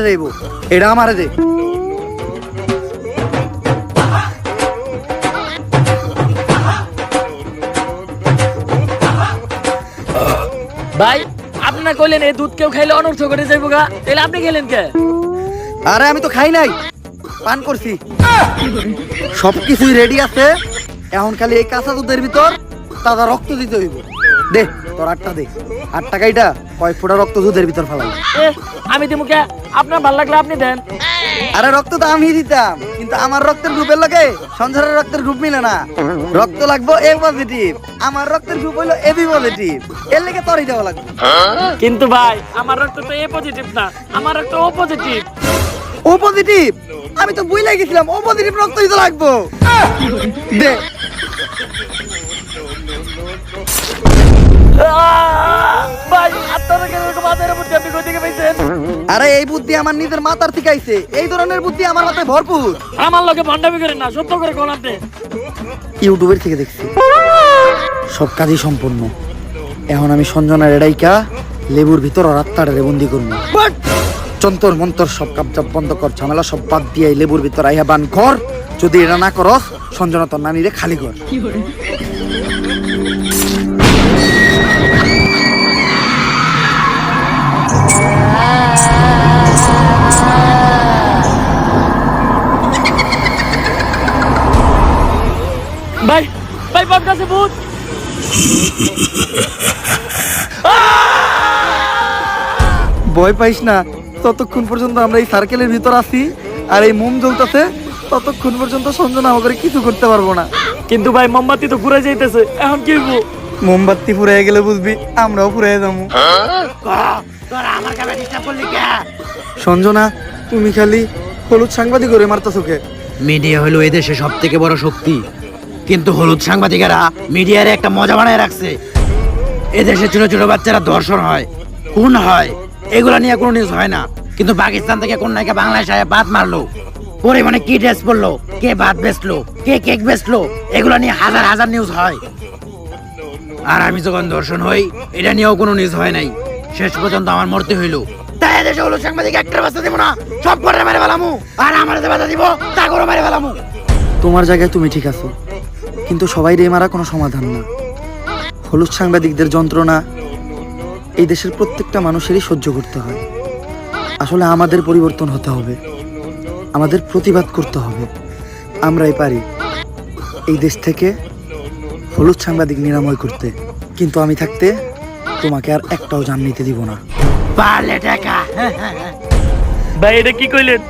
দেব এটা আমারে দে। ভাই আপনি না কইলেন এই দুধ কেউ খাইলে অনর্থ করে যাইব গা, তাহলে আপনি খেলেন কে? আরে আমি তো খাই নাই, পান করছি। সবকিছুই রেডি আছে, এখন খালি এই কাঁচা দুধের ভিতর তাজা রক্ত দিতে হইব। দে তোর 8টা দে, 8 টাকাইটা কয়েক ফোঁটা রক্ত দুধের ভিতর ফেলাই। আমি দিমু কে? আপনার ভাল লাগলে আপনি দেন। আরে রক্ত তো আমি দিতাম, কিন্তু আমার রক্তের গ্রুপের লগে সঞ্জয়ের রক্তের গ্রুপ মিলে না। রক্ত লাগবো এ পজিটিভ, আমার রক্তের গ্রুপ হইলো এবি পজিটিভ, এর লেগে তোরই দেওয়া লাগবে। কিন্তু ভাই আমার রক্ত তো এ পজিটিভ না, আমার রক্ত ও পজিটিভ। ও পজিটিভ? আমি তো বুঝলাই গেছিলাম ও পজিটিভ রক্তই তো লাগবো। দে। ভাই আপনারা কেন এরকম মাথার উপর আপনি কই থেকে পাইছেন? আরে এই বুদ্ধি আমার নিজের মাথার থেকে আইছে, এই ধরনের বুদ্ধি আমার মাথায় ভরপুর। আমার লগে ভন্ডামি করেন না, সত্য করে কোন আপনি। ইউটিউবের থেকে দেখছি, সব কাজই সম্পূর্ণ। এখন আমি সঞ্জনা রেডাইকা লেবুর ভিতর রাত্তারে বন্দি করবো। যন্তর মন্তর সব কাপজাপ বন্ধ কর, ঝামেলা সব বাদ দিয়ে লেবুর ভিতর আইয়া বান কর। যদি এটা না করস সঞ্জনা তোর নানিরে খালি কর। ভাই ভাই বাপ কাছে ভূত। ভয় পাইস না, ততক্ষণ পর্যন্ত আমরা এই সার্কেলের ভিতর আছি আর এই মোম জ্বলতেছে, ততক্ষণ পর্যন্ত সঞ্জনা আমাকে কিছু করতে পারবো না। কিন্তু ভাই মোমবাতি তো পুড়ে যাইতেছে, এখন কি হইব? মোমবাতি ফুরাইয়া গেলে বুঝবি আমরাও ফুরাইয়া যাবো। সঞ্জনা তুমি খালি হলুদ সাংবাদিক করে মারতেছো কে? মিডিয়া হলো এদেশে সব থেকে বড় শক্তি, কিন্তু হলুদ সাংবাদিকেরা মিডিয়ারে একটা মজা বানায় রাখছে। এদেশে ছোট ছোট বাচ্চারা ধর্ষণ হয়, খুন হয়, এগুলা নিয়ে কোনো নিউজ হয় না। কিন্তু পাকিস্তান থেকে কোন নায়িকা বাংলাদেশে আয়া বাত মারলো, পরে মানে কি ড্রেস পরলো, কে ভাত বেচলো, কে কেক বেচলো, এগুলা নিয়ে হাজার হাজার নিউজ হয়। আর আমি যখন ধর্ষণ হই, এটা নিয়েও কোনো নিউজ হয় নাই। শেষ পর্যন্ত আমার মরতে হইলো। তাই এদেশে হলুদ সাংবাদিক একটার বাচ্চা দিব না, সব করে মেরে ফেলামু। আর আমার যে বাধা দিব তা করে মেরে ফেলামু। তোমার জায়গায় তুমি ঠিক আছো, কিন্তু সবাই রে মারা কোনো সমাধান না। হলুদ সাংবাদিকদের যন্ত্রণা এই দেশের প্রত্যেকটা মানুষেরই সহ্য করতে হয়। আসলে আমাদের পরিবর্তন হতে হবে, আমাদের প্রতিবাদ করতে হবে। আমরাই পারি এই দেশ থেকে হলুদ সাংবাদিক নিরাময় করতে, কিন্তু আমি থাকতে তোমাকে আর একটাও জান নিতে দিব না। পারলে টাকা ভাই এটা কি কইলেন?